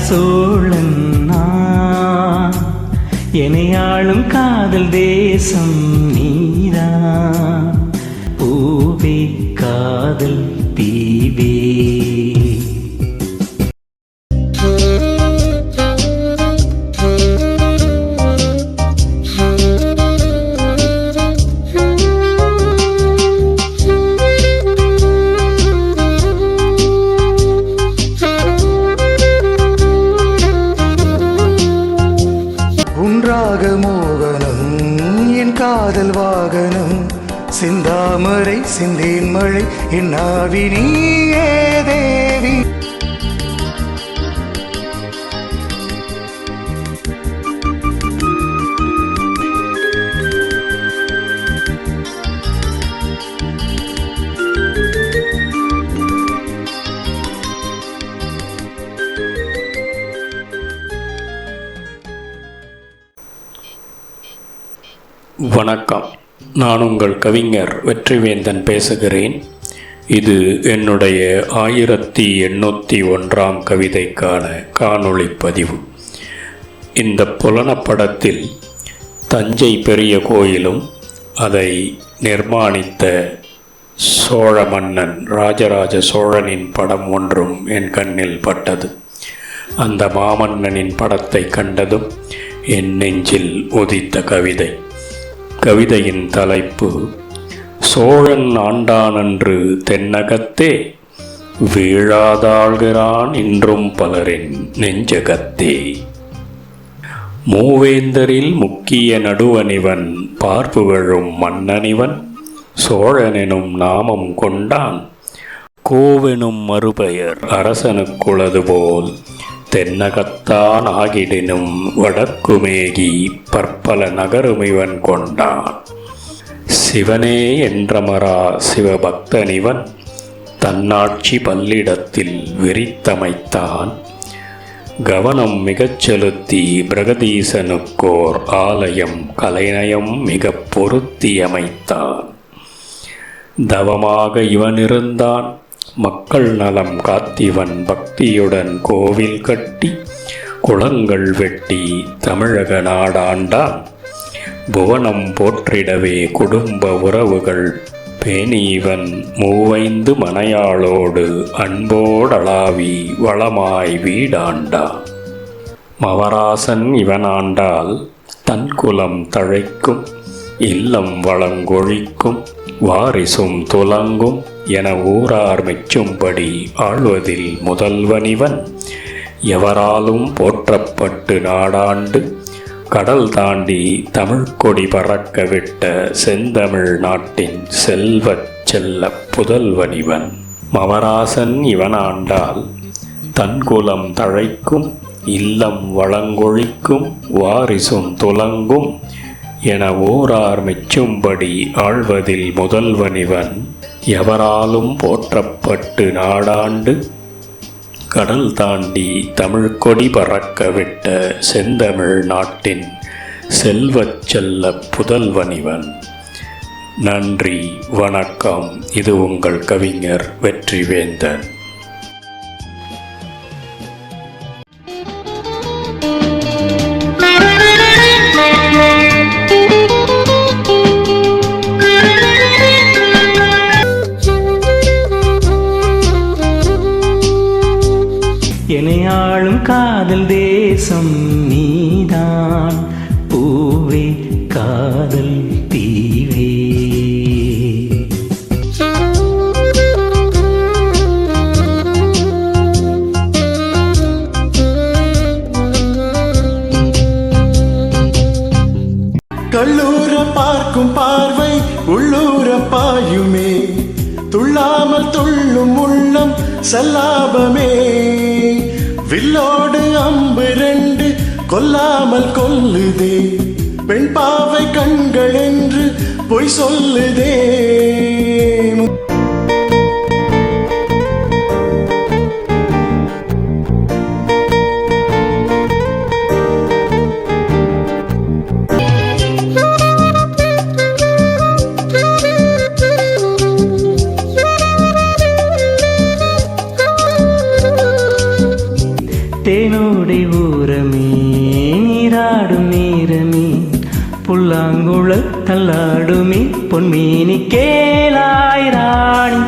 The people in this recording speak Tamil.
சோழன் நான், எனையாளும் காதல் தேசம் நீதான். பூவே காதல் தீவே. மோகனம் என் காதல் வாகனம், சிந்தாமரை சிந்தேன் மழை என் ஆவி நீயே தேவி. வணக்கம். நான் உங்கள் கவிஞர் வெற்றிவேந்தன் பேசுகிறேன். இது என்னுடைய 1801 கவிதைக்கான காணொளி பதிவு. இந்த புலனப்படத்தில் தஞ்சை பெரிய கோயிலும் அதை நிர்மாணித்த சோழ மன்னன் ராஜராஜ சோழனின் படம் ஒன்றும் என் கண்ணில் பட்டது. அந்த மாமன்னனின் படத்தை கண்டதும் என் நெஞ்சில் உதித்த கவிதை. கவிதையின் தலைப்பு: சோழன் ஆண்டானன்று தென்னகத்தே, வீழாதாள்கிறான் இன்றும் பலரின் நெஞ்சகத்தே. மூவேந்தரில் முக்கிய நடுவனிவன், பார்ப்புகழும் மன்னனிவன், சோழனெனும் நாமம் கொண்டான், கோவெனும் மறுபெயர் அரசனுக்குளது போல், தென்னகத்தான் ஆகிடினும் வடக்குமேகி பற்பல நகருமிவன் கொண்டான். சிவனே என்றமரா சிவபக்தனிவன், தன்னாட்சி பல்லிடத்தில் விரித்தமைத்தான், கவனம் மிகச் செலுத்தி பிரகதீசனுக்கோர் ஆலயம் கலைநயம் மிக பொருத்தியமைத்தான். தவமாக இவனிருந்தான், மக்கள் நலம் காத்திவன் பக்தியுடன் கோவில் கட்டி, குளங்கள் வெட்டி தமிழக நாடாண்டான், புவனம் போற்றிடவே குடும்ப உறவுகள் பேணிவன், மூவைந்து மனையாளோடு அன்போடளாவி வளமாய் வீடாண்டான். மவராசன் இவனாண்டால் தன்குலம் தழைக்கும், இல்லம் வளங்கொழிக்கும், வாரிசும் துலங்கும் என ஊரார் மெச்சும்படி ஆழ்வதில் முதல்வனிவன், எவராலும் போற்றப்பட்டு நாடாண்டு கடல் தாண்டி தமிழ்கொடி பறக்க விட்ட செந்தமிழ் நாட்டின் செல்வச் செல்ல புதல்வனிவன். மவராசன் இவனாண்டால் தன்குலம் தழைக்கும், இல்லம் வளங்கொழிக்கும், வாரிசும் துலங்கும் என ஊரார் மெச்சும்படி ஆழ்வதில் முதல்வனிவன், எவராலும் போற்றப்பட்டு நாடாண்டு கடல் தாண்டி தமிழ்கொடி பறக்க விட்ட செந்தமிழ் நாட்டின் செல்வச் செல்ல புதல்வனிவன். நன்றி, வணக்கம். இது உங்கள் கவிஞர் வெற்றிவேந்தன். எனையாளும் காதல் தேசம் நீதான். பூவே காதல் தீவே. கள்ளூர பார்க்கும் பார்வை உள்ளூர பாயுமே, துள்ளாமல் துள்ளும் உள்ளம் சல்லாபமே. வில்லோடு அம்பு 2 கொல்லாமல் கொல்லுதே, பெண் பாவை கண்கள் என்று பொய் சொல்லுதே. தேனோ ஓரமே நீராடும் நேரமே புல்லாங்குழல் தள்ளாடுமே பொன்மேனி கேளாய் ராணி